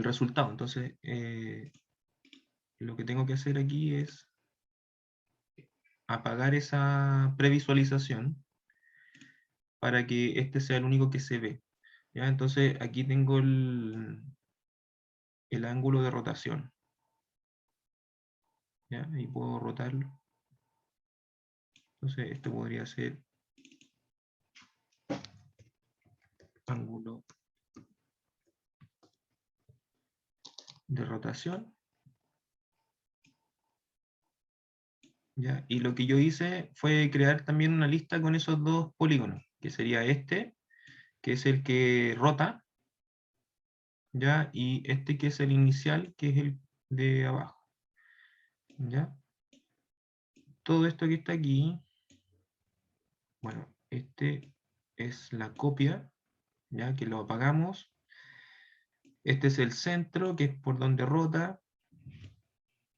el resultado. Entonces, lo que tengo que hacer aquí es apagar esa previsualización para que este sea el único que se ve. ¿Ya? Entonces, aquí tengo el ángulo de rotación. ¿Ya? Ahí puedo rotarlo. Entonces, este podría ser ángulo de rotación. ¿Ya? Y lo que yo hice fue crear también una lista con esos dos polígonos, que sería este, que es el que rota, ¿ya? Y este que es el inicial, que es el de abajo. ¿Ya? Todo esto que está aquí, bueno, este es la copia, ¿ya? Que lo apagamos. Este es el centro, que es por donde rota.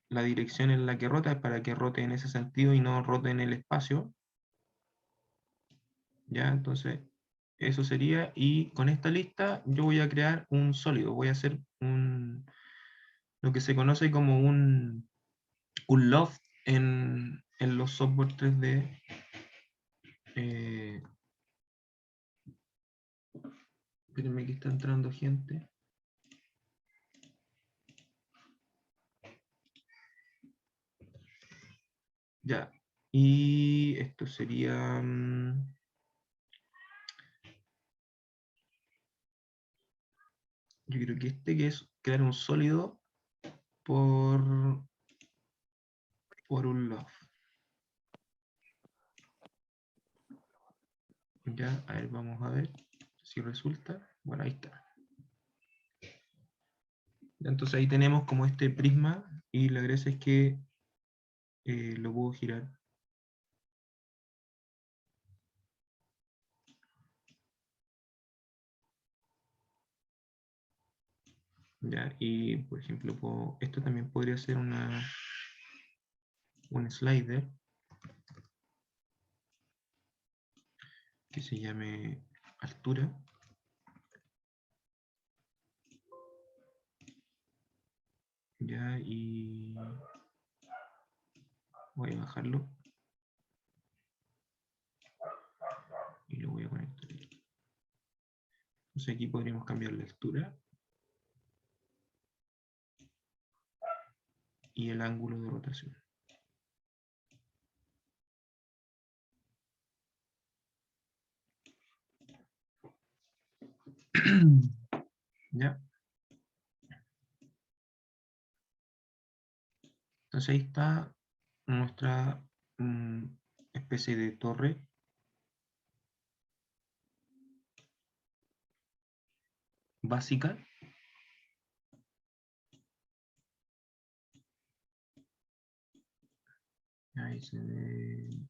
La dirección en la que rota es para que rote en ese sentido y no rote en el espacio. ¿Ya? Entonces, eso sería. Y con esta lista yo voy a crear un sólido. Voy a hacer lo que se conoce como un loft en los software 3D. Espérenme que está entrando gente. Ya. Y esto sería... yo creo que este que es crear un sólido por un loft. Ya, a ver, vamos a ver si resulta. Bueno, ahí está. Entonces ahí tenemos como este prisma y la gracia es que lo puedo girar. ¿Ya? Y por ejemplo, esto también podría ser un slider que se llame altura. Ya, y voy a bajarlo y lo voy a conectar aquí. Entonces aquí podríamos cambiar la altura y el ángulo de rotación. ¿Ya? Entonces ahí está nuestra especie de torre básica. Ahí se ve.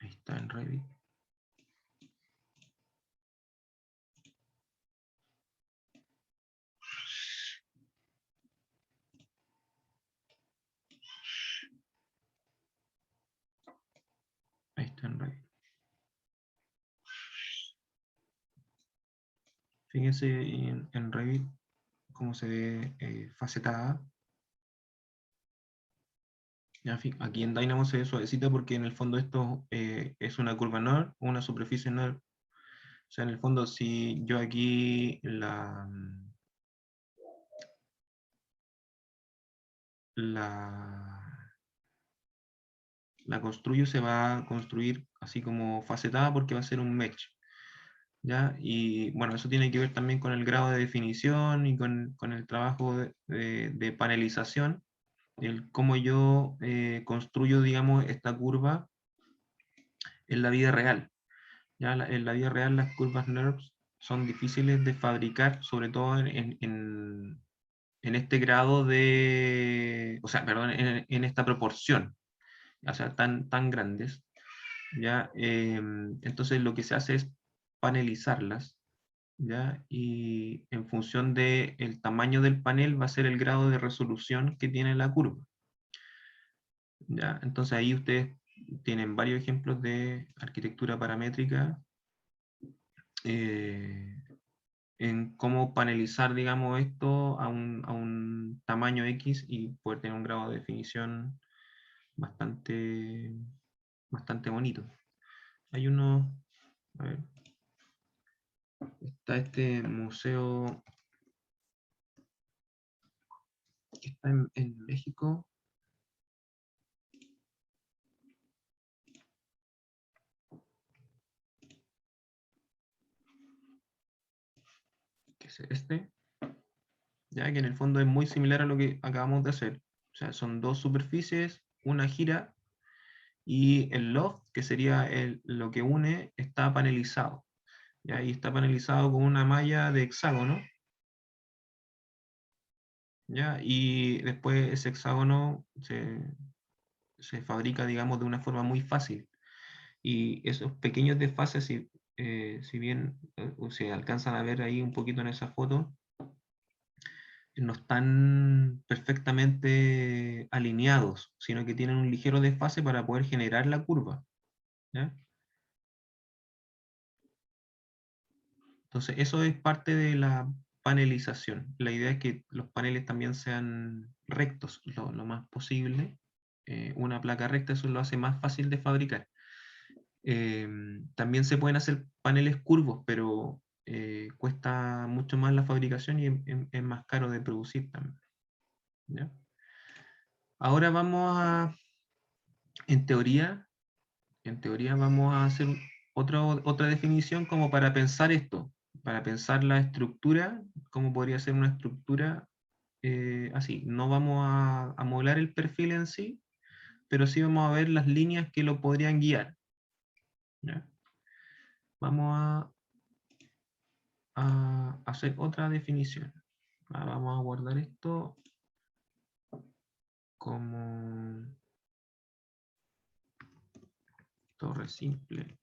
Ahí está en Revit. Ahí está en Revit. Fíjense en Revit cómo se ve facetada. Ya, aquí en Dynamo se ve suavecita porque en el fondo esto es una curva NURB, una superficie NURB. O sea, en el fondo, si yo aquí la construyo, se va a construir así como facetada porque va a ser un mesh. ¿Ya? Y bueno, eso tiene que ver también con el grado de definición y con el trabajo de panelización, el cómo yo construyo, digamos, esta curva en la vida real. ¿Ya? En la vida real las curvas NURBS son difíciles de fabricar, sobre todo en este grado de, o sea, perdón, en esta proporción, o sea, tan grandes. ¿Ya? Entonces lo que se hace es panelizarlas, ¿ya? Y en función del tamaño del panel va a ser el grado de resolución que tiene la curva. ¿Ya? Entonces ahí ustedes tienen varios ejemplos de arquitectura paramétrica en cómo panelizar, digamos, esto a un tamaño X y poder tener un grado de definición bastante, bastante bonito. Hay uno, a ver, está este museo que está en México. Que es este, ya que en el fondo es muy similar a lo que acabamos de hacer. O sea, son dos superficies, una gira, y el loft, que sería lo que une, está panelizado. ¿Ya? Y está panelizado con una malla de hexágono, ¿ya? Y después ese hexágono se fabrica, digamos, de una forma muy fácil. Y esos pequeños desfases, si bien se alcanzan a ver ahí un poquito en esa foto, no están perfectamente alineados, sino que tienen un ligero desfase para poder generar la curva. ¿Ya? Entonces, eso es parte de la panelización. La idea es que los paneles también sean rectos lo más posible. Una placa recta eso lo hace más fácil de fabricar. También se pueden hacer paneles curvos, pero cuesta mucho más la fabricación y es más caro de producir también. ¿Ya? Ahora vamos a, en teoría, vamos a hacer otra definición como para pensar esto, para pensar la estructura, cómo podría ser una estructura así. No vamos a modelar el perfil en sí, pero sí vamos a ver las líneas que lo podrían guiar. ¿Ya? Vamos a hacer otra definición. Vamos a guardar esto como torre simple.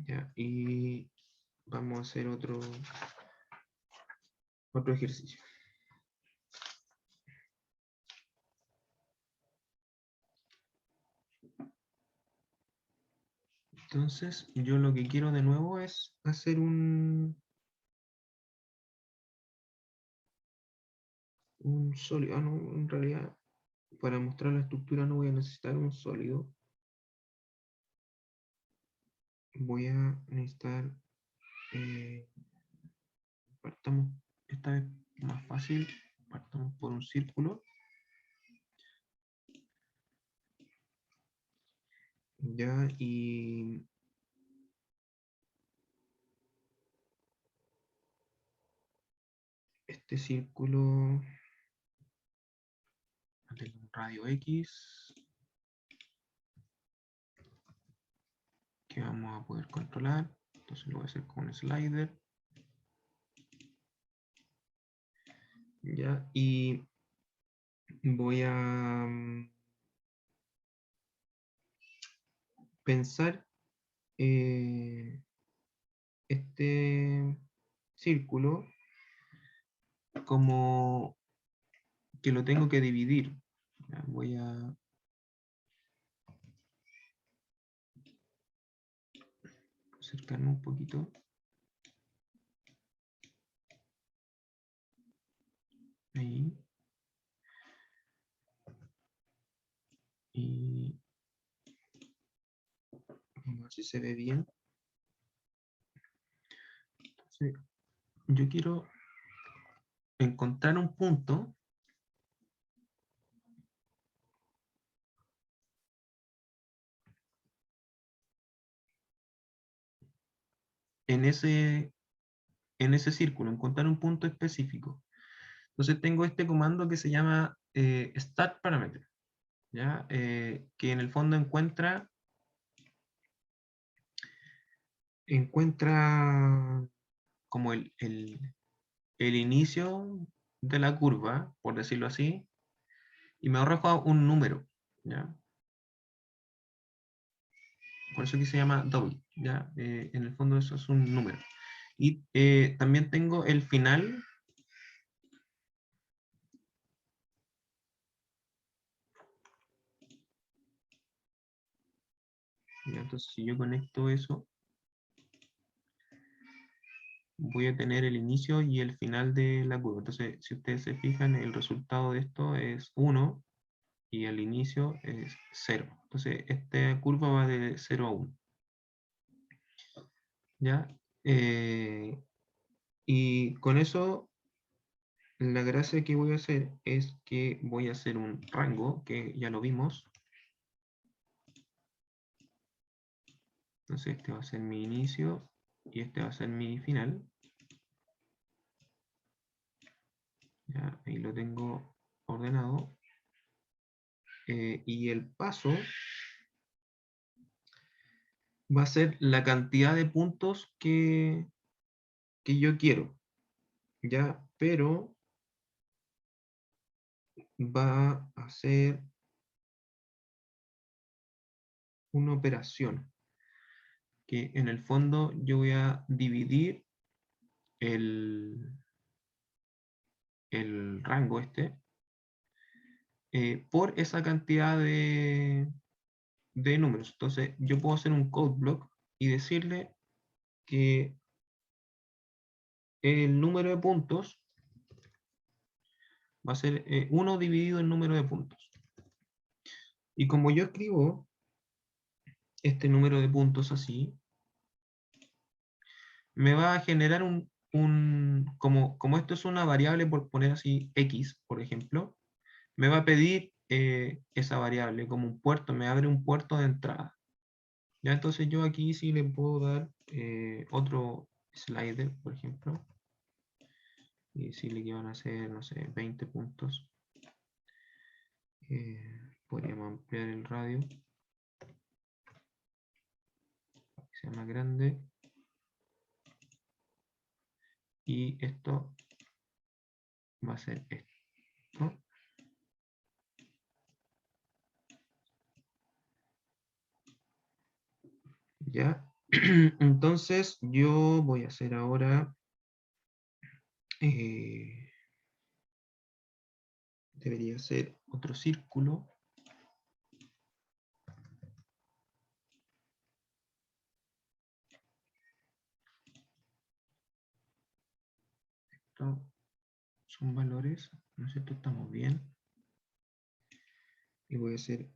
Ya, y vamos a hacer otro ejercicio. Entonces, yo lo que quiero de nuevo es hacer un sólido. Ah, no, en realidad, para mostrar la estructura no voy a necesitar un sólido. Voy a necesitar, eh, partamos esta vez más fácil, partamos por un círculo. Ya, y este círculo, darle un radio X, que vamos a poder controlar. Entonces lo voy a hacer con un slider. Ya, y voy a pensar este círculo como que lo tengo que dividir. Ya, voy a acercarme un poquito. Ahí. Y vamos a ver si se ve bien. Entonces, yo quiero encontrar un punto en ese círculo, encontrar un punto específico. Entonces tengo este comando que se llama start parameter, ¿ya? Que en el fondo encuentra como el inicio de la curva, por decirlo así, y me arroja un número, ¿ya? por eso aquí se llama double, ¿ya? En el fondo eso es un número. Y también tengo el final. ¿Ya? Entonces, si yo conecto eso, voy a tener el inicio y el final de la curva. Entonces, si ustedes se fijan, el resultado de esto es 1 y el inicio es 0. Entonces, esta curva va de 0 a 1. ¿Ya? Y con eso, la gracia que voy a hacer es que voy a hacer un rango, que ya lo vimos. Entonces, este va a ser mi inicio y este va a ser mi final. ¿Ya? Ahí lo tengo ordenado. Y el paso va a ser la cantidad de puntos que yo quiero, ¿ya? Pero va a ser una operación que en el fondo yo voy a dividir el, el rango por esa cantidad de números. Entonces yo puedo hacer un code block y decirle que el número de puntos va a ser 1 dividido el número de puntos. Y como yo escribo este número de puntos así, me va a generar como esto es una variable, por poner así, x, por ejemplo, me va a pedir esa variable como un puerto, me abre un puerto de entrada. Ya, entonces yo aquí sí le puedo dar otro slider, por ejemplo, y decirle que van a ser, no sé, 20 puntos. Podríamos ampliar el radio, para que sea más grande. Y esto va a ser esto. ¿Ya? Entonces yo voy a hacer ahora, debería ser otro círculo. Esto son valores, ¿no es cierto? Estamos bien. Y voy a hacer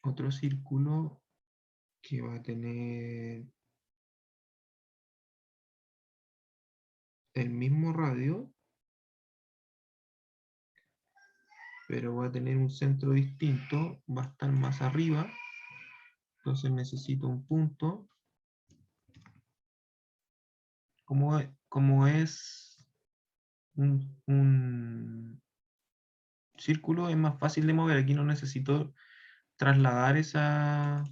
otro círculo que va a tener el mismo radio, pero va a tener un centro distinto, va a estar más arriba. Entonces necesito un punto. Como es un círculo, es más fácil de mover. Aquí no necesito trasladar esa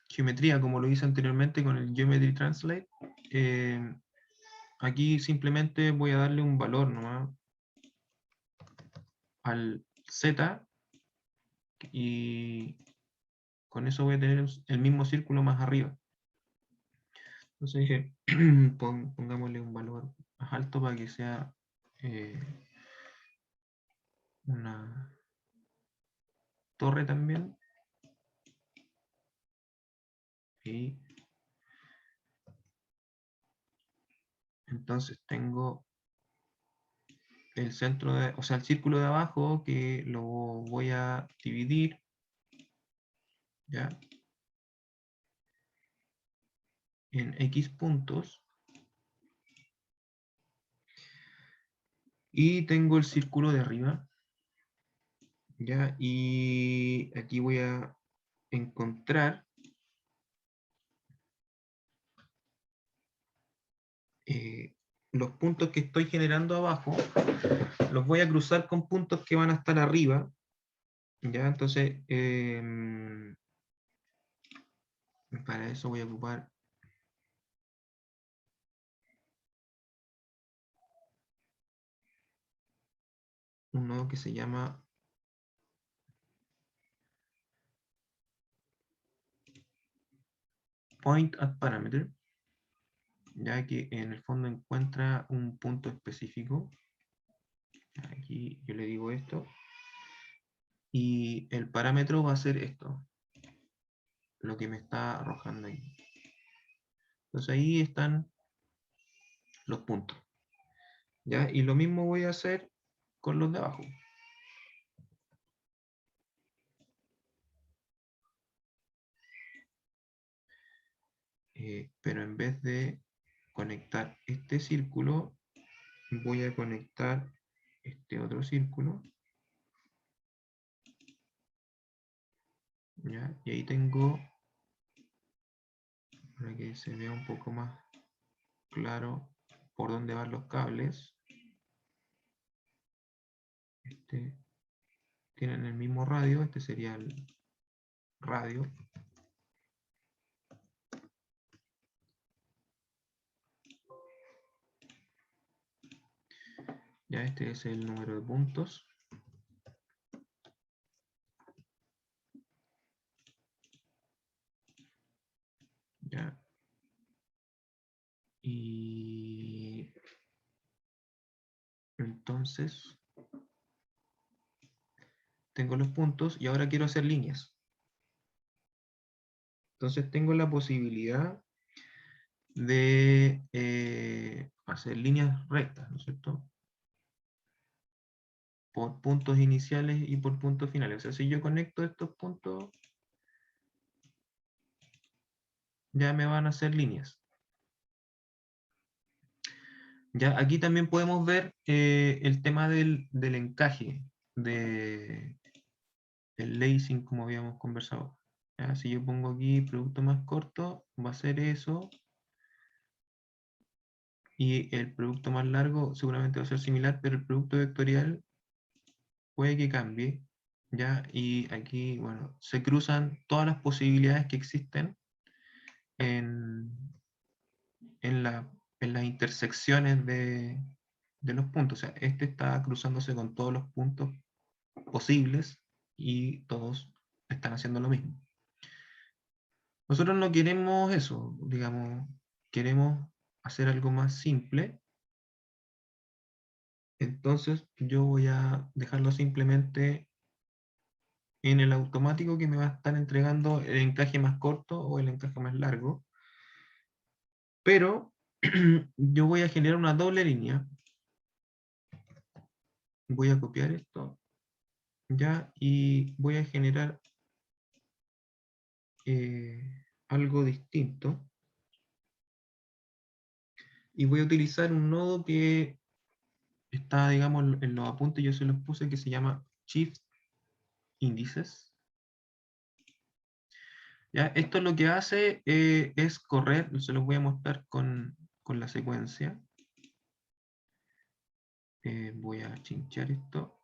geometría como lo hice anteriormente con el Geometry Translate. Eh, Aquí simplemente voy a darle un valor nomás al Z y con eso voy a tener el mismo círculo más arriba. Entonces dije, pongámosle un valor más alto para que sea eh, una torre también. Y entonces tengo el centro o sea, el círculo de abajo que lo voy a dividir, ¿ya? En X puntos. Y tengo el círculo de arriba, ¿ya? Y aquí voy a encontrar los puntos que estoy generando abajo, los voy a cruzar con puntos que van a estar arriba, ¿ya? Entonces, para eso voy a ocupar un nodo que se llama point at parameter, ya que en el fondo encuentra un punto específico. Aquí yo le digo esto. Y el parámetro va a ser esto, lo que me está arrojando ahí. Entonces ahí están los puntos. ¿Ya? Y lo mismo voy a hacer con los de abajo. Pero en vez de conectar este círculo, voy a conectar este otro círculo. ¿Ya? Y ahí tengo, para que se vea un poco más claro por dónde van los cables. Tienen el mismo radio, este sería el radio. Ya este es el número de puntos. Ya. Y entonces tengo los puntos y ahora quiero hacer líneas. Entonces tengo la posibilidad de hacer líneas rectas, ¿no es cierto? Por puntos iniciales y por puntos finales. O sea, si yo conecto estos puntos, ya me van a hacer líneas. Ya, aquí también podemos ver el tema del encaje, del lacing, como habíamos conversado. Ya, si yo pongo aquí producto más corto, va a ser eso. Y el producto más largo seguramente va a ser similar, pero el producto vectorial puede que cambie. ¿Ya? Y aquí, bueno, se cruzan todas las posibilidades que existen en, en, en las intersecciones de los puntos. O sea, este está cruzándose con todos los puntos posibles y todos están haciendo lo mismo. Nosotros no queremos eso, digamos, queremos hacer algo más simple. Entonces yo voy a dejarlo simplemente en el automático que me va a estar entregando el encaje más corto o el encaje más largo. Pero yo voy a generar una doble línea. Voy a copiar esto, ya, y voy a generar algo distinto. Y voy a utilizar un nodo que está, digamos, en los apuntes, yo se los puse, que se llama Shift Índices. ¿Ya? Esto lo que hace es correr, se los voy a mostrar con la secuencia. Voy a chinchar esto.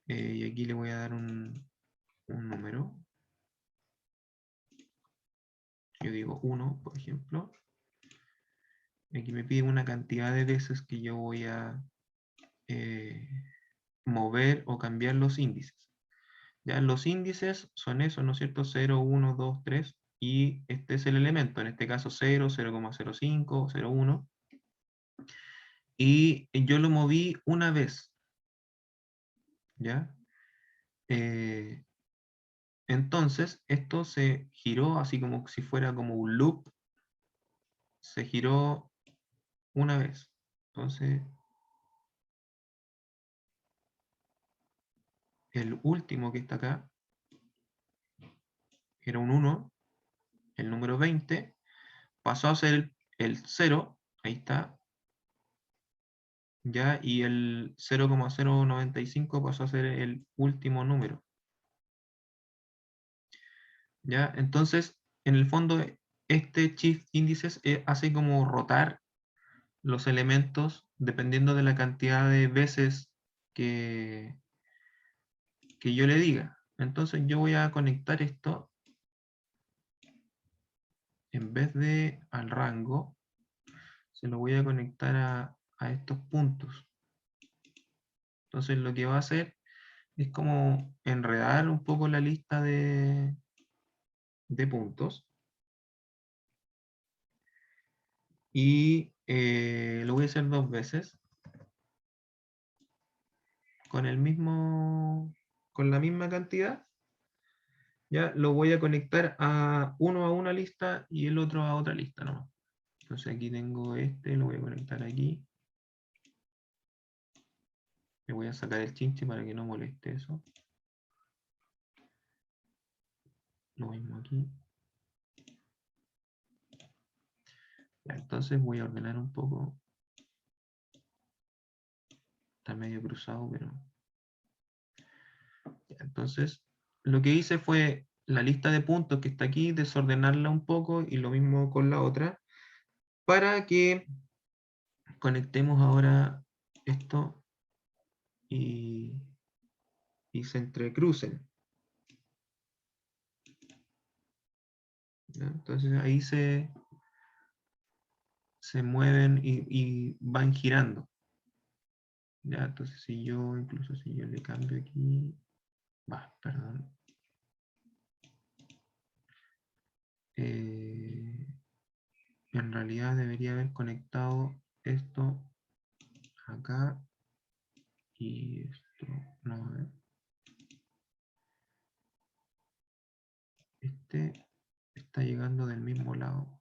Y aquí le voy a dar un número. Yo digo 1, por ejemplo. Aquí me pide una cantidad de veces que yo voy a mover o cambiar los índices. Ya los índices son esos, ¿no es cierto? 0, 1, 2, 3. Y este es el elemento, en este caso 0, 0,05, 0,1. Y yo lo moví una vez. ¿Ya? Entonces, esto se giró así como si fuera como un loop. Se giró una vez. Entonces, el último que está acá era un 1, el número 20, pasó a ser el 0, ahí está, ya, y el 0,095 pasó a ser el último número. ¿Ya? Entonces, en el fondo, este shift índices hace como rotar los elementos dependiendo de la cantidad de veces que, que yo le diga. Entonces yo voy a conectar esto, en vez de al rango, se lo voy a conectar a estos puntos. Entonces lo que va a hacer es como enredar un poco la lista de puntos. Y lo voy a hacer 2 veces con el mismo, con la misma cantidad. Ya lo voy a conectar a uno a una lista y el otro a otra lista nomás. Entonces aquí tengo este, lo voy a conectar aquí. Le voy a sacar el chinche para que no moleste eso. Lo mismo aquí. Ya, entonces voy a ordenar un poco. Está medio cruzado, pero... Ya, entonces, lo que hice fue la lista de puntos que está aquí, desordenarla un poco y lo mismo con la otra, para que conectemos ahora esto y, y se entrecrucen. ¿Ya? Entonces ahí se mueven y van girando. ¿Ya? Entonces si yo, incluso si yo le cambio aquí, perdón. En realidad debería haber conectado esto acá y esto, no, a ver. Este está llegando del mismo lado.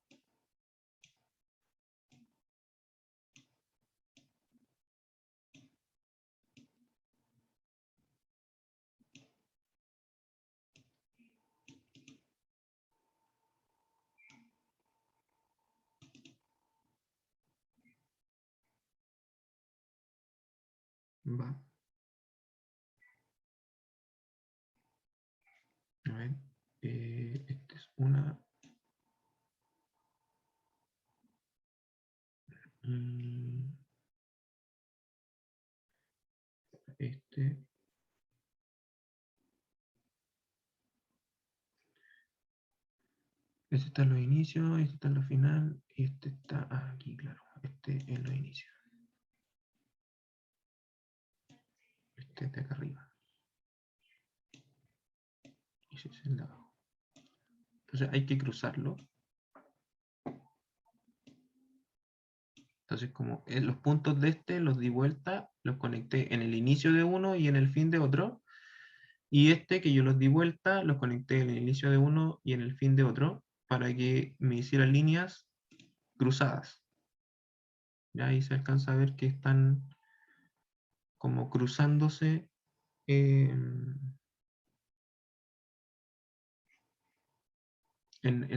Va. A ver. Esta es una. mm, Este. Este está en los inicios, este está en los final, y este está aquí, claro. Este en los inicios. Este de acá arriba. Y ese es el de abajo. Entonces hay que cruzarlo. Entonces, como en los puntos de este los di vuelta, los conecté en el inicio de uno y en el fin de otro. Y este que yo los di vuelta, los conecté en el inicio de uno y en el fin de otro, para que me hicieran líneas cruzadas. Ya ahí se alcanza a ver que están como cruzándose en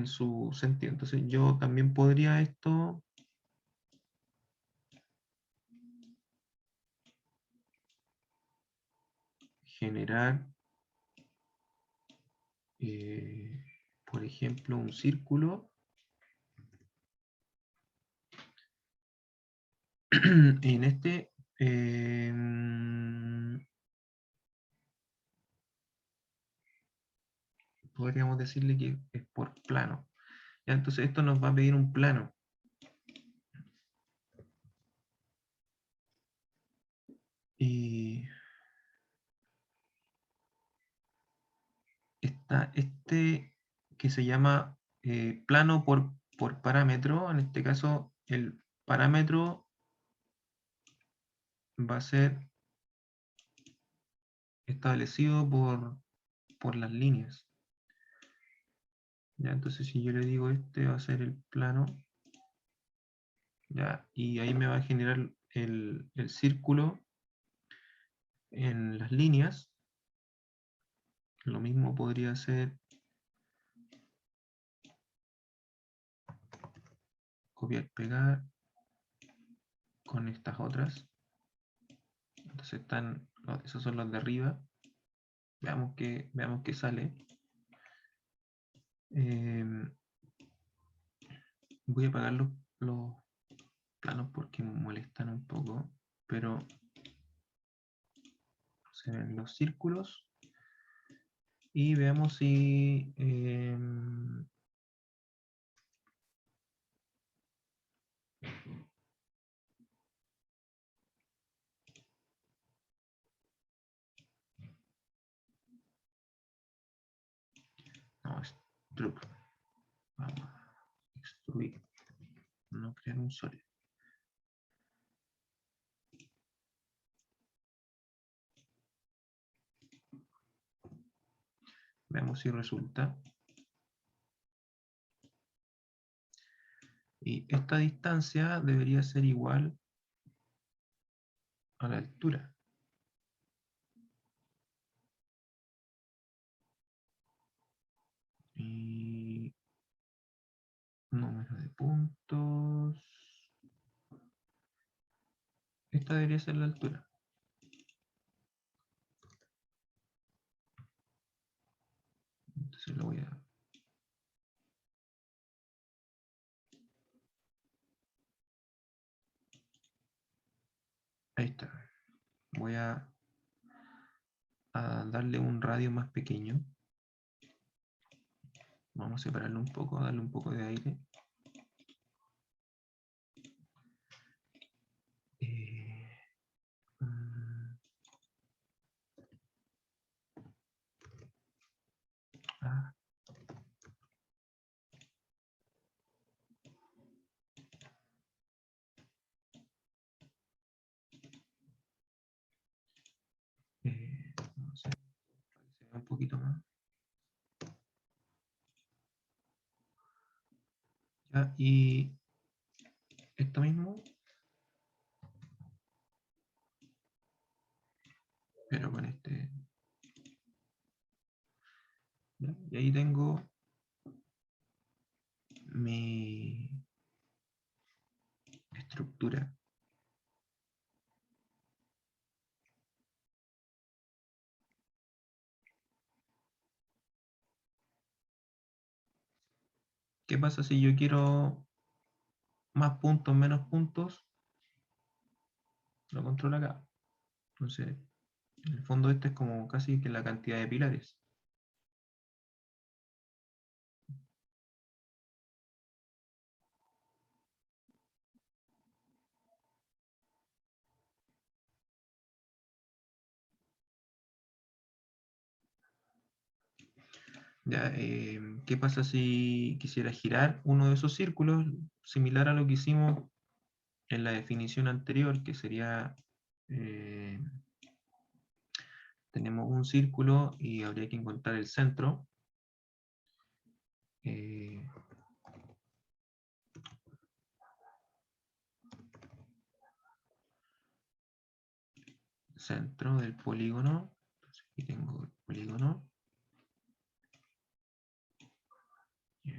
su sentido. Entonces yo también podría esto generar, por ejemplo, un círculo. En este podríamos decirle que es por plano. Ya, entonces esto nos va a pedir un plano. Y está este que se llama plano por parámetro. En este caso, el parámetro va a ser establecido por las líneas. ¿Ya? Entonces, si yo le digo este va a ser el plano, ¿ya? Y ahí me va a generar el círculo en las líneas. Lo mismo podría ser copiar, pegar con estas otras. Entonces esos son los de arriba. Veamos qué sale. Voy a apagar los planos porque me molestan un poco, pero se ven los círculos y veamos si Extrude. Vamos a extruir, no crear un sólido. Veamos si resulta. Y esta distancia debería ser igual a la altura. Y número de puntos. Esta debería ser la altura. Entonces lo voy a... Ahí está. Voy a darle un radio más pequeño. Vamos a separarlo un poco, darle un poco de aire. Ah, no sé, para que se vea un poquito más. Ya, y esto mismo, pero con este. ¿Ya? Y ahí tengo mi estructura. ¿Qué pasa si yo quiero más puntos, menos puntos? Lo controlo acá. Entonces, en el fondo este es como casi que la cantidad de pilares. Ya, ¿qué pasa si quisiera girar uno de esos círculos, similar a lo que hicimos en la definición anterior, que sería, tenemos un círculo y habría que encontrar el centro. Centro del polígono. Entonces aquí tengo el polígono.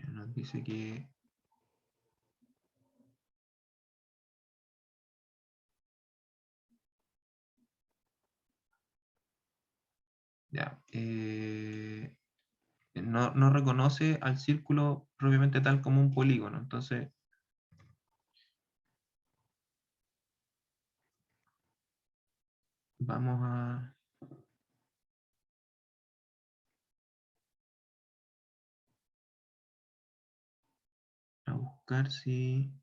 Nos dice que ya, no reconoce al círculo propiamente tal como un polígono. Entonces, vamos a buscar si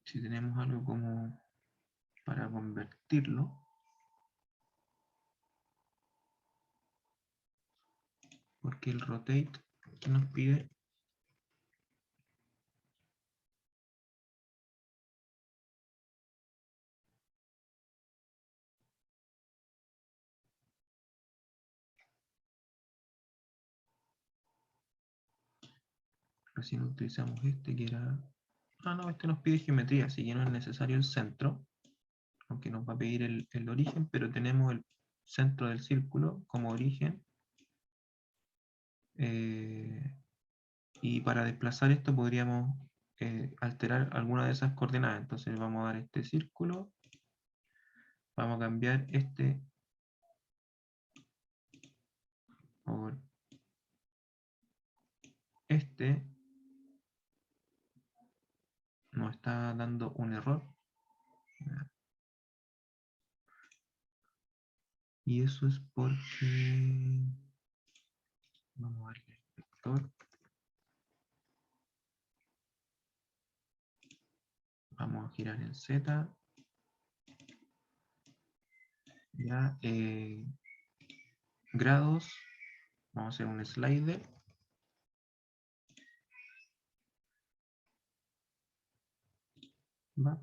tenemos algo como para convertirlo. Porque el rotate que nos pide recién utilizamos este que era... Ah, no, este nos pide geometría, así que no es necesario el centro, aunque nos va a pedir el origen, pero tenemos el centro del círculo como origen. Y para desplazar esto podríamos alterar alguna de esas coordenadas. Entonces vamos a dar este círculo, vamos a cambiar este por este. Nos está dando un error. Y eso es porque... Vamos a ver el inspector. Vamos a girar el Z. Ya, grados, vamos a hacer un slider. ¿Va?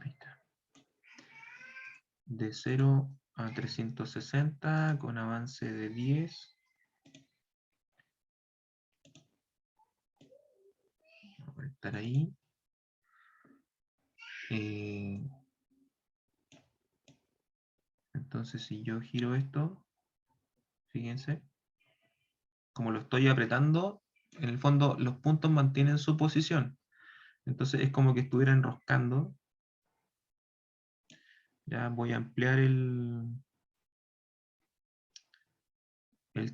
Ahí está. De 0 a 360 con avance de 10. Voy a conectar ahí. Entonces si yo giro esto, fíjense, como lo estoy apretando, en el fondo los puntos mantienen su posición. Entonces es como que estuviera enroscando. Ya voy a ampliar el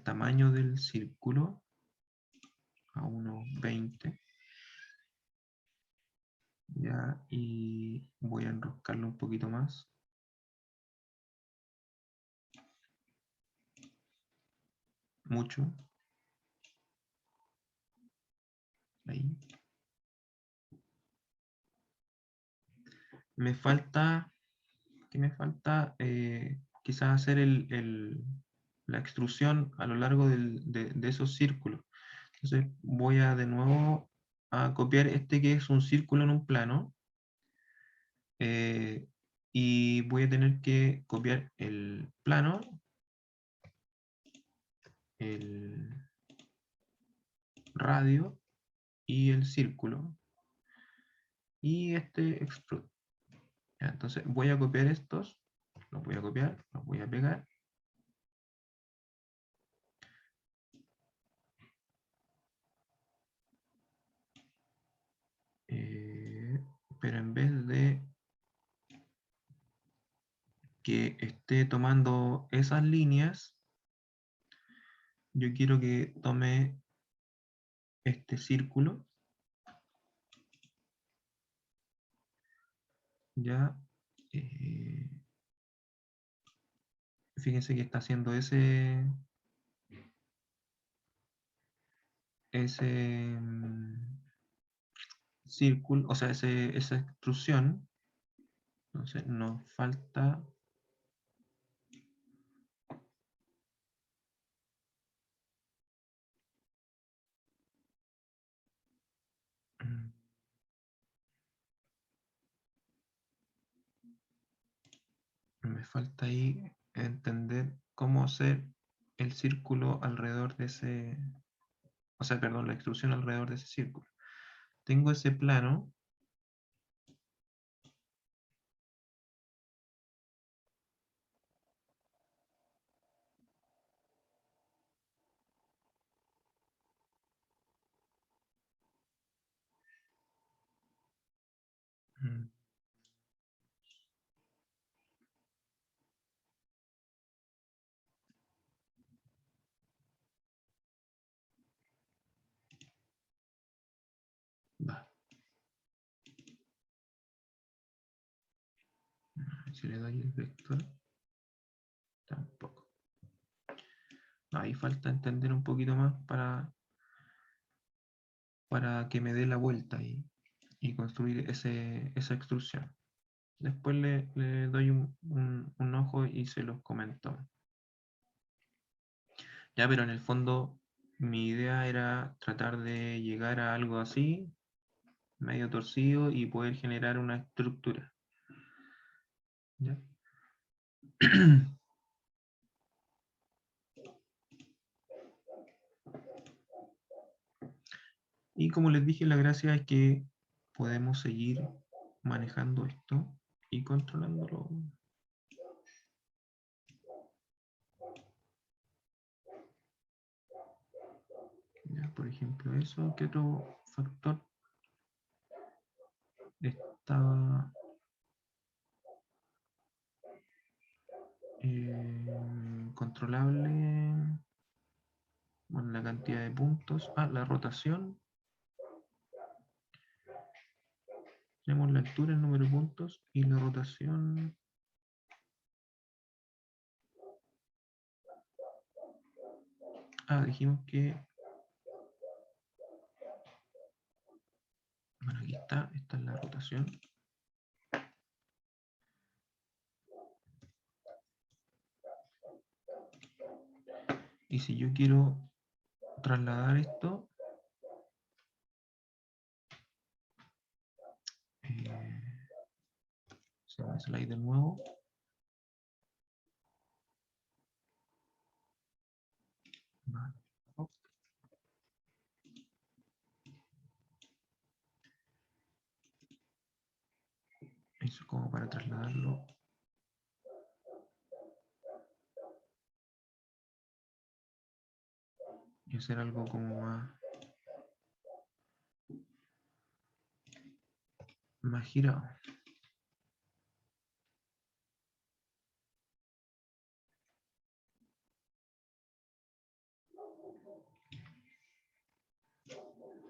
tamaño del círculo a 1,20. Ya, y voy a enroscarlo un poquito más. Mucho. Ahí. Me falta, ¿qué me falta? Quizás hacer la extrusión a lo largo de esos círculos. Entonces voy a de nuevo a copiar este que es un círculo en un plano. Y voy a tener que copiar el plano, el radio y el círculo. Y este extrude. Ya, entonces voy a copiar estos, los voy a copiar, los voy a pegar. Pero en vez de que esté tomando esas líneas, yo quiero que tome este círculo. Ya. Fíjense que está haciendo ese círculo, o sea, esa extrusión. Entonces nos falta me falta ahí entender cómo hacer el círculo alrededor de ese, o sea, perdón, la extrusión alrededor de ese círculo. Tengo ese plano. Mm, va. Si le doy el vector, tampoco. Ahí falta entender un poquito más para que me dé la vuelta y construir esa extrusión. Después le doy un ojo y se los comento. Ya, pero en el fondo mi idea era tratar de llegar a algo así, medio torcido, y poder generar una estructura. ¿Ya? Y como les dije, la gracia es que podemos seguir manejando esto y controlándolo. Ya, por ejemplo, eso, ¿qué otro factor estaba controlable? Bueno, la cantidad de puntos. Ah, la rotación. Tenemos la altura, el número de puntos y la rotación. Ah, dijimos que... Bueno, aquí está, esta es la rotación. Y si yo quiero trasladar esto, se me slide de nuevo. Vale. Eso como para trasladarlo. Y hacer algo como más girado.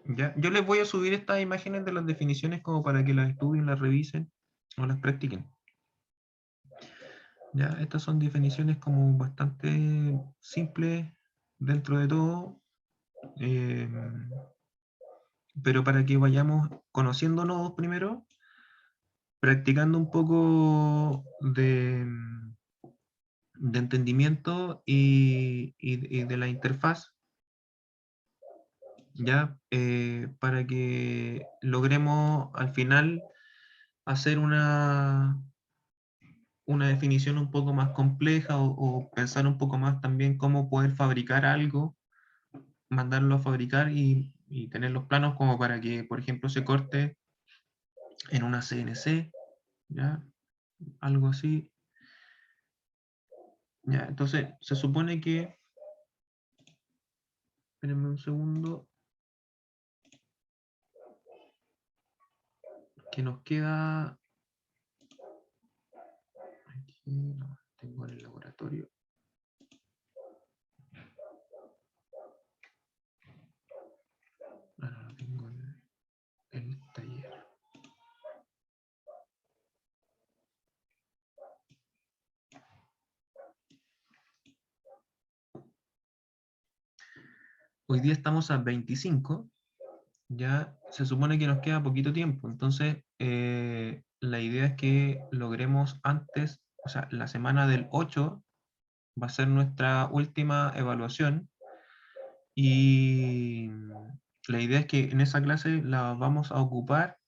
Ya, yo les voy a subir estas imágenes de las definiciones como para que las estudien, las revisen o las practiquen. Ya, estas son definiciones como bastante simples dentro de todo, pero para que vayamos conociéndonos primero, practicando un poco de entendimiento y de la interfaz, ya, para que logremos al final hacer una definición un poco más compleja o pensar un poco más también cómo poder fabricar algo, mandarlo a fabricar y tener los planos como para que, por ejemplo, se corte en una CNC, ¿ya? Algo así. ¿Ya? Entonces, se supone que, espérenme un segundo, que nos queda, aquí no, tengo en el laboratorio. No, lo tengo en el taller. Hoy día estamos a 25, ya se supone que nos queda poquito tiempo, entonces la idea es que logremos antes, o sea, la semana del 8 va a ser nuestra última evaluación y la idea es que en esa clase la vamos a ocupar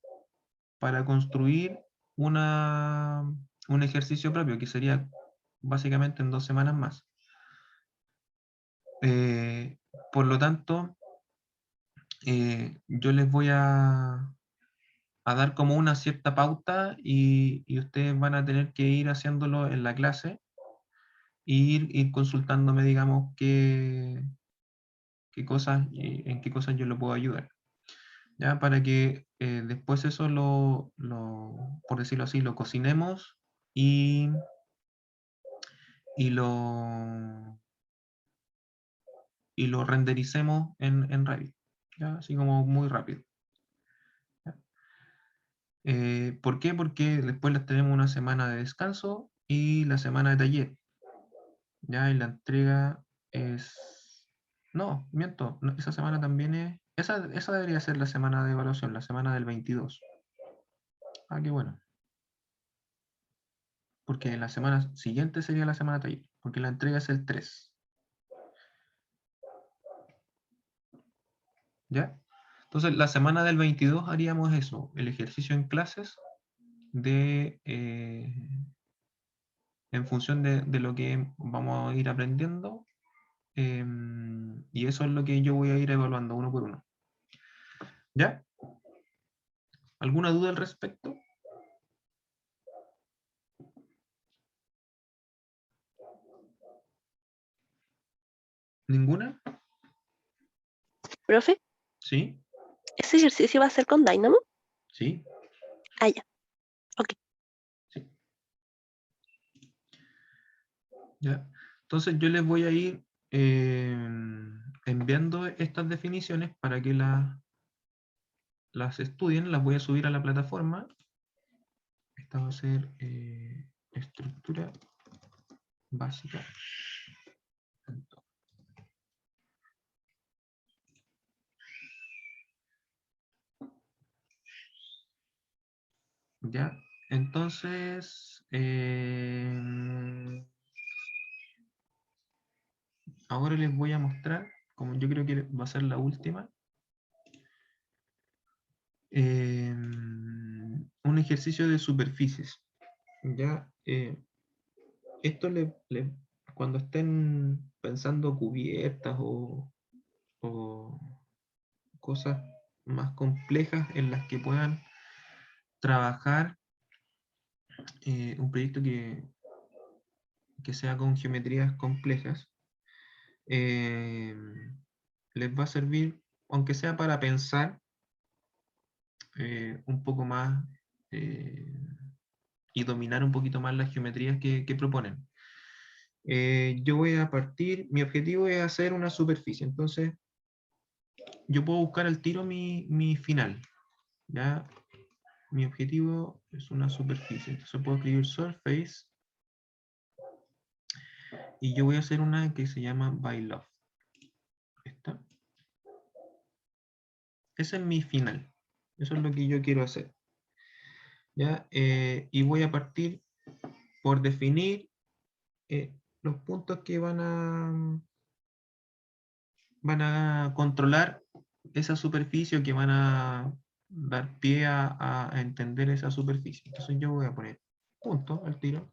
para construir un ejercicio propio, que sería básicamente en 2 semanas más. Por lo tanto, yo les voy a dar como una cierta pauta y ustedes van a tener que ir haciéndolo en la clase e ir consultándome, digamos, qué cosas, en qué cosas yo lo puedo ayudar. ¿Ya? Para que después eso por decirlo así, lo cocinemos y, y lo, y lo rendericemos en Revit. ¿Ya? Así como muy rápido. ¿Ya? ¿Por qué? Porque después les tenemos una semana de descanso y la semana de taller. Ya, y la entrega es... No, miento, esa semana también es... Esa debería ser la semana de evaluación, la semana del 22. Ah, qué bueno. Porque la semana siguiente sería la semana de taller, porque la entrega es el 3. ¿Ya? Entonces, la semana del 22 haríamos eso, el ejercicio en clases en función de lo que vamos a ir aprendiendo. Y eso es lo que yo voy a ir evaluando uno por uno. ¿Ya? ¿Alguna duda al respecto? ¿Ninguna? Profe, ¿Sí? ¿ese ejercicio va a ser con Dynamo? ¿Sí? Ah, ya. Ok. Sí. ¿Ya? Entonces yo les voy a ir enviando estas definiciones para que las estudien, las voy a subir a la plataforma. Esta va a ser estructura básica. ¿Ya? Entonces, ahora les voy a mostrar, como yo creo que va a ser la última, un ejercicio de superficies. Ya, cuando estén pensando cubiertas o cosas más complejas en las que puedan trabajar, un proyecto que sea con geometrías complejas, eh, les va a servir, aunque sea para pensar un poco más eh, y dominar un poquito más las geometrías que proponen. Yo voy a partir, mi objetivo es hacer una superficie, entonces yo puedo buscar al tiro mi final, ¿ya? Mi objetivo es una superficie, entonces puedo escribir surface y yo voy a hacer una que se llama by love. Esta. Ese es mi final, eso es lo que yo quiero hacer, ¿ya? Y voy a partir por definir los puntos que van a controlar esa superficie, que van a dar pie a entender esa superficie. Entonces yo voy a poner punto al tiro.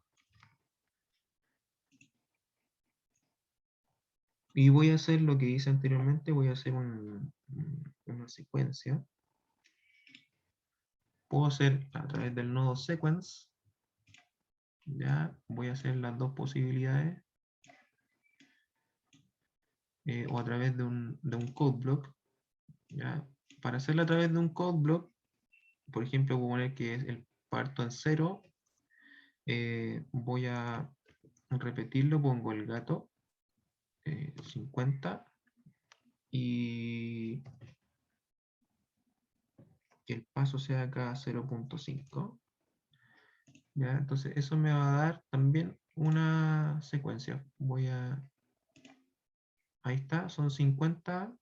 Y voy a hacer lo que hice anteriormente, voy a hacer una secuencia. Puedo hacer a través del nodo sequence. Ya voy a hacer las dos posibilidades. O a través de un code block. ¿Ya? Para hacerla a través de un code block, por ejemplo, voy a poner que es el parto en 0. Voy a repetirlo, pongo el gato 50 y que el paso sea acá 0.5. ¿Ya? Entonces eso me va a dar también una secuencia. Ahí está, son 50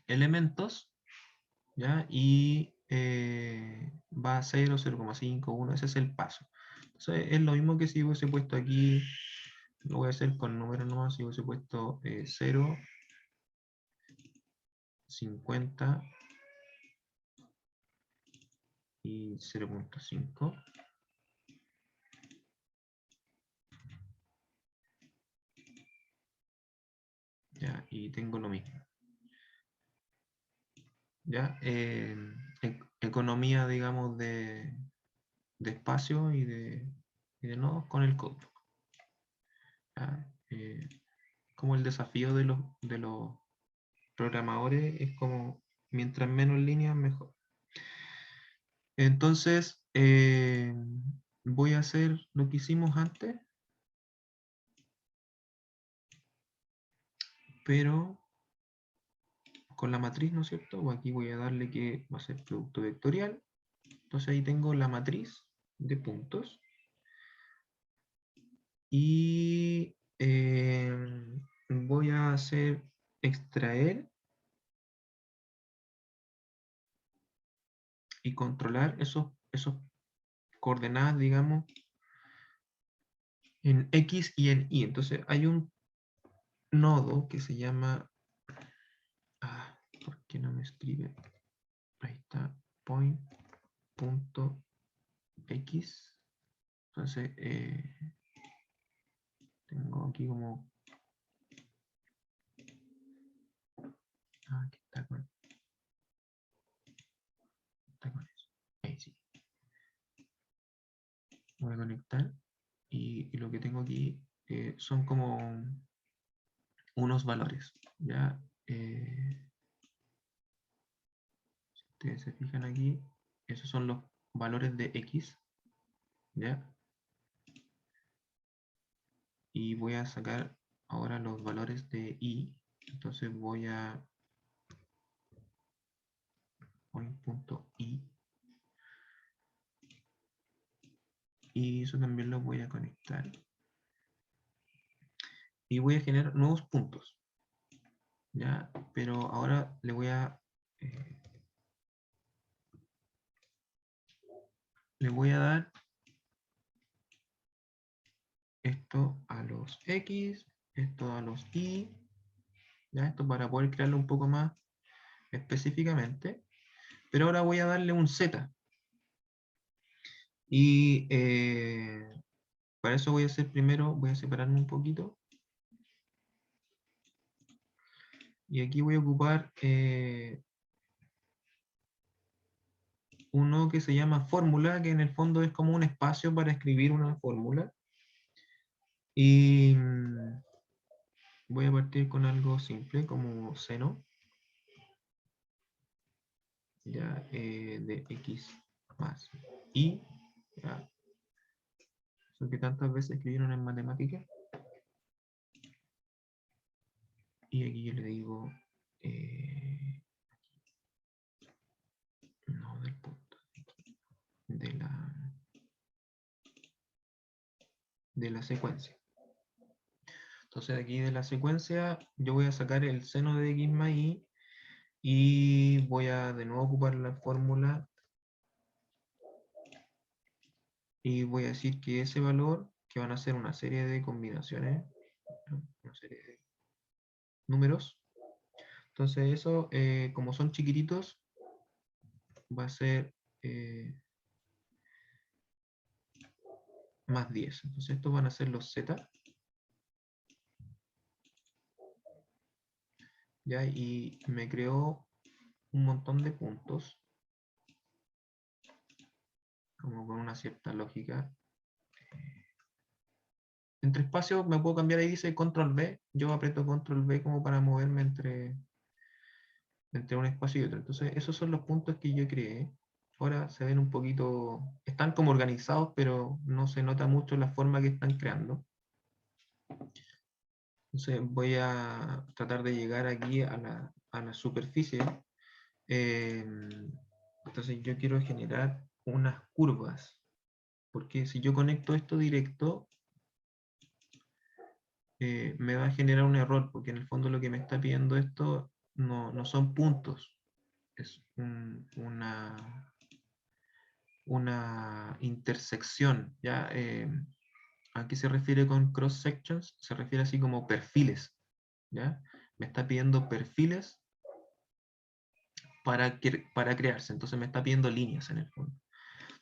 elementos, ¿ya? Y va a 0, 0,5, 1, ese es el paso. Entonces es lo mismo que si hubiese puesto aquí, lo voy a hacer con números nomás, si hubiese puesto 0, 50 y 0.5. Ya, y tengo lo mismo. Ya, economía, digamos, de espacio y de nodos con el code. Ya, como el desafío de los programadores es como mientras menos líneas mejor. Entonces, voy a hacer lo que hicimos antes, pero con la matriz, ¿no es cierto? O aquí voy a darle que va a ser producto vectorial. Entonces ahí tengo la matriz de puntos. Y voy a hacer extraer y controlar esos coordenadas, digamos, en X y en Y. Entonces hay un nodo que se llama, ¿por qué no me escribe? Ahí está, point.x. Entonces tengo aquí como, aquí está con eso. Ahí sí. Voy a conectar y lo que tengo aquí son como unos valores, ¿ya? Si ustedes se fijan aquí, esos son los valores de X, ¿ya? Y voy a sacar ahora los valores de Y, entonces voy a point.y y eso también lo voy a conectar. Y voy a generar nuevos puntos, ¿ya? Pero ahora le voy a dar esto a los X, esto a los i, ya esto para poder crearlo un poco más específicamente, pero ahora voy a darle un z, y para eso voy a hacer primero, voy a separarme un poquito, y aquí voy a ocupar uno que se llama fórmula, que en el fondo es como un espacio para escribir una fórmula, y voy a partir con algo simple como seno, ya, de x más y, ya, eso que tantas veces escribieron en matemáticas, y aquí yo le digo no del punto, de la secuencia. Entonces aquí de la secuencia yo voy a sacar el seno de x más y voy a de nuevo ocupar la fórmula y voy a decir que ese valor, que van a ser una serie de combinaciones, una serie de números, entonces eso, como son chiquititos, va a ser más 10. Entonces estos van a ser los z, ¿ya? Y me creó un montón de puntos, como con una cierta lógica. Entre espacios me puedo cambiar, ahí dice control V, yo aprieto control V como para moverme entre un espacio y otro. Entonces esos son los puntos que yo creé. Ahora se ven un poquito, están como organizados, pero no se nota mucho la forma que están creando. Entonces voy a tratar de llegar aquí a la superficie. Entonces yo quiero generar unas curvas, porque si yo conecto esto directo, me va a generar un error, porque en el fondo lo que me está pidiendo esto no son puntos, es una intersección, ¿ya? ¿A qué se refiere con cross sections? Se refiere así como perfiles, ¿ya? Me está pidiendo perfiles para crearse, entonces me está pidiendo líneas en el fondo.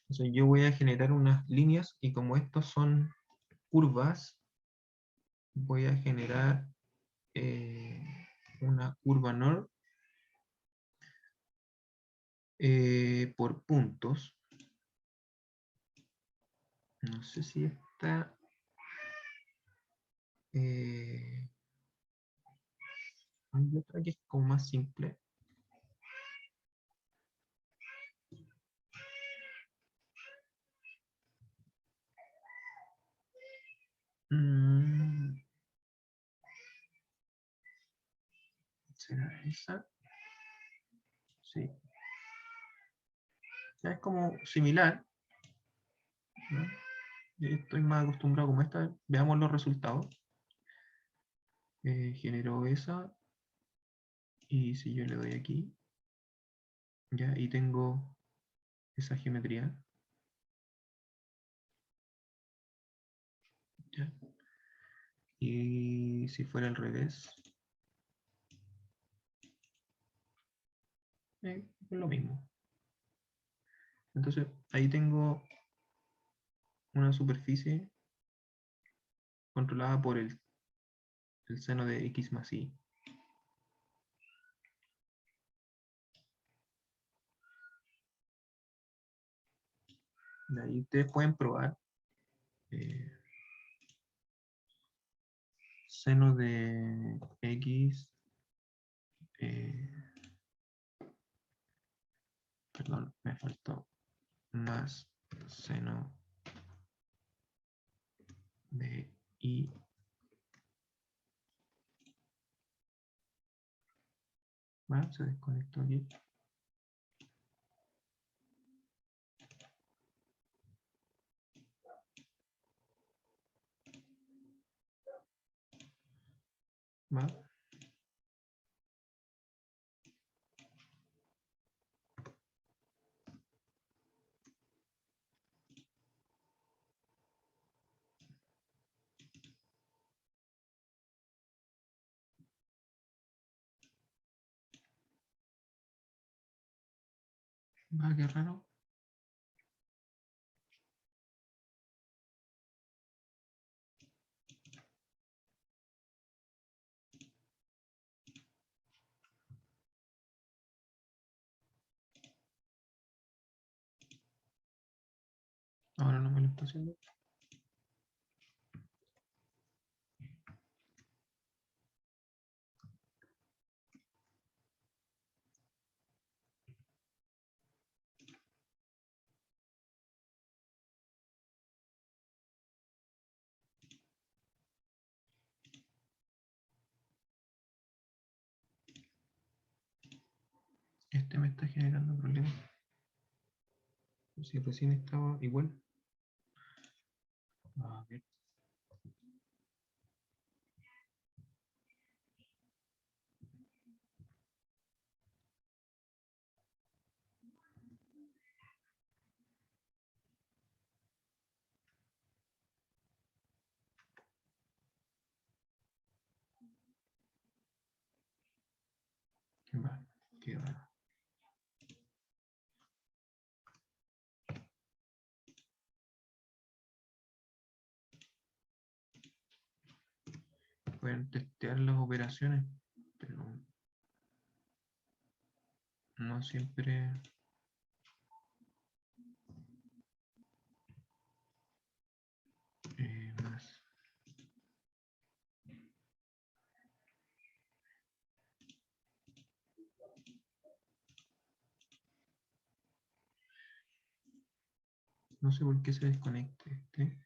Entonces yo voy a generar unas líneas y como estos son curvas, voy a generar una curva NOR por puntos. No sé si esta... hay otra que es como más simple. ¿Será esa? Sí. Ya es como similar, ¿no? Estoy más acostumbrado como esta. Veamos los resultados. Generó esa. Y si yo le doy aquí, ya, y tengo esa geometría. ¿Ya? Y si fuera al revés, es lo mismo. Entonces ahí tengo una superficie controlada por el seno de x más y. De ahí ustedes pueden probar seno de x, perdón, me faltó más seno de y. Bueno, se desconectó aquí. ¿Va? Ah, qué raro. Ahora no me lo está haciendo. Este me está generando problemas. Si recién estaba igual. A ver. Vale, qué raro. Pueden testear las operaciones, pero no siempre más. No sé por qué se desconecta este.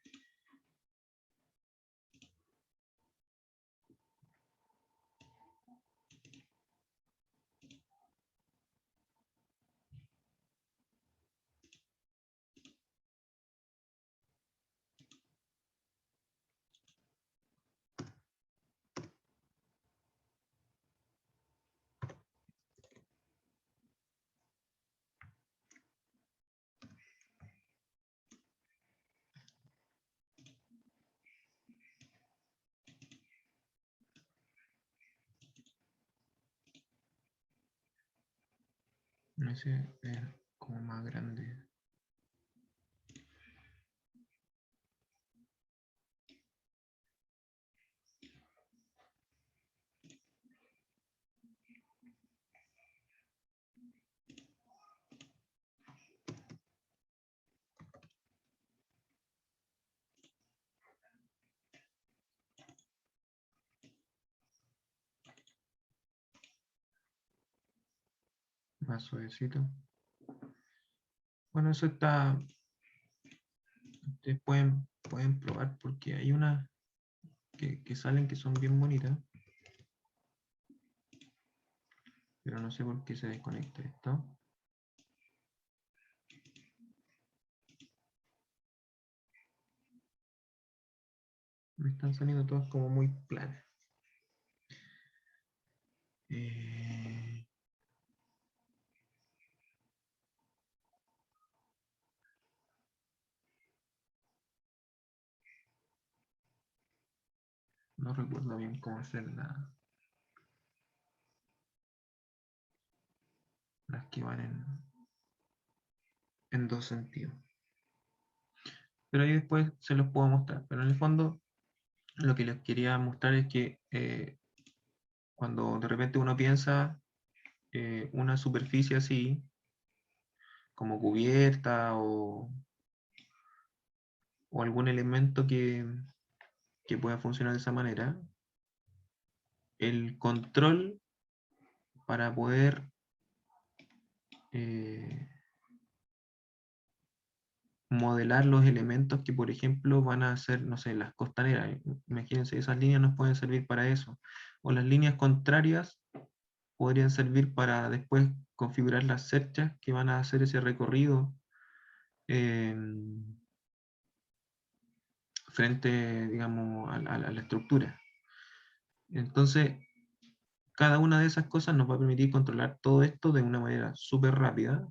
Ese es como más grande. Más suavecito. Bueno, eso está. Ustedes pueden probar porque hay unas que salen que son bien bonitas. Pero no sé por qué se desconecta esto. Me están saliendo todas como muy planas. No recuerdo bien cómo hacer las que van en dos sentidos. Pero ahí después se los puedo mostrar. Pero en el fondo, lo que les quería mostrar es que cuando de repente uno piensa una superficie así, como cubierta o algún elemento que pueda funcionar de esa manera, el control para poder eh, modelar los elementos que, por ejemplo, van a ser, no sé, las costaneras. Imagínense, esas líneas nos pueden servir para eso. O las líneas contrarias podrían servir para después configurar las cerchas que van a hacer ese recorrido eh, frente, digamos, a la estructura. Entonces, cada una de esas cosas nos va a permitir controlar todo esto de una manera súper rápida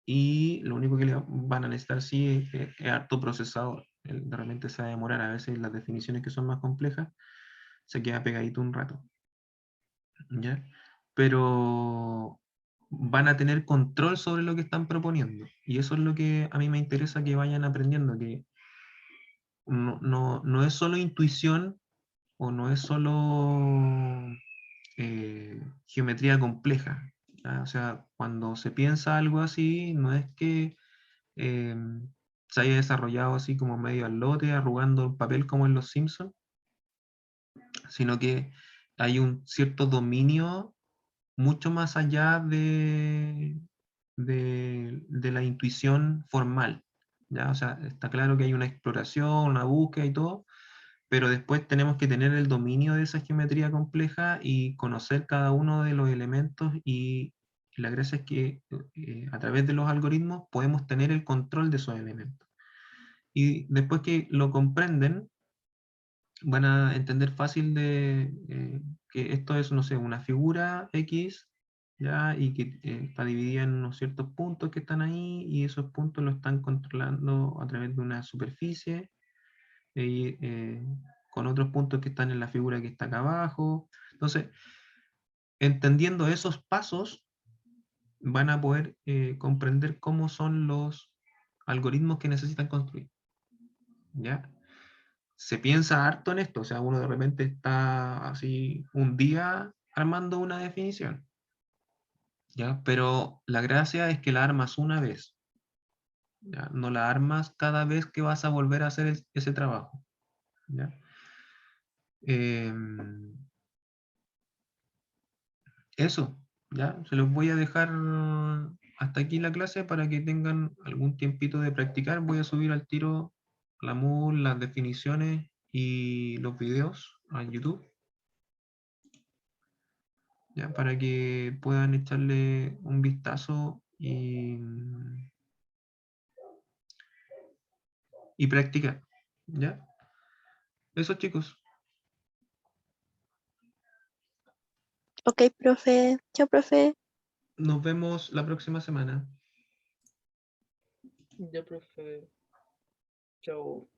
y lo único que le van a necesitar sí es harto procesador. De repente se va a demorar, a veces las definiciones que son más complejas se queda pegadito un rato. ¿Ya? Pero van a tener control sobre lo que están proponiendo. Y eso es lo que a mí me interesa que vayan aprendiendo, que no es solo intuición o no es solo geometría compleja. ¿Ya? O sea, cuando se piensa algo así, no es que eh, se haya desarrollado así como medio al lote, arrugando el papel como en Los Simpsons, sino que hay un cierto dominio mucho más allá de la intuición formal. ¿Ya? O sea, está claro que hay una exploración, una búsqueda y todo, pero después tenemos que tener el dominio de esa geometría compleja y conocer cada uno de los elementos, y la gracia es que a través de los algoritmos podemos tener el control de esos elementos. Y después que lo comprenden, van a entender fácil que esto es, no sé, una figura X, ¿ya? Y que está dividida en unos ciertos puntos que están ahí, y esos puntos lo están controlando a través de una superficie, eh, con otros puntos que están en la figura que está acá abajo. Entonces, entendiendo esos pasos, van a poder comprender cómo son los algoritmos que necesitan construir. ¿Ya? Se piensa harto en esto, o sea, uno de repente está así un día armando una definición, ¿ya? Pero la gracia es que la armas una vez, ¿ya? No la armas cada vez que vas a volver a hacer ese trabajo, ¿ya? Eso, ¿ya? Se los voy a dejar hasta aquí la clase para que tengan algún tiempito de practicar. Voy a subir al tiro la MOOC, las definiciones y los videos a YouTube, ¿ya? Para que puedan echarle un vistazo y practicar, ¿ya? Eso, chicos. Ok, profe. Chao, profe. Nos vemos la próxima semana. Ya, profe. Chao.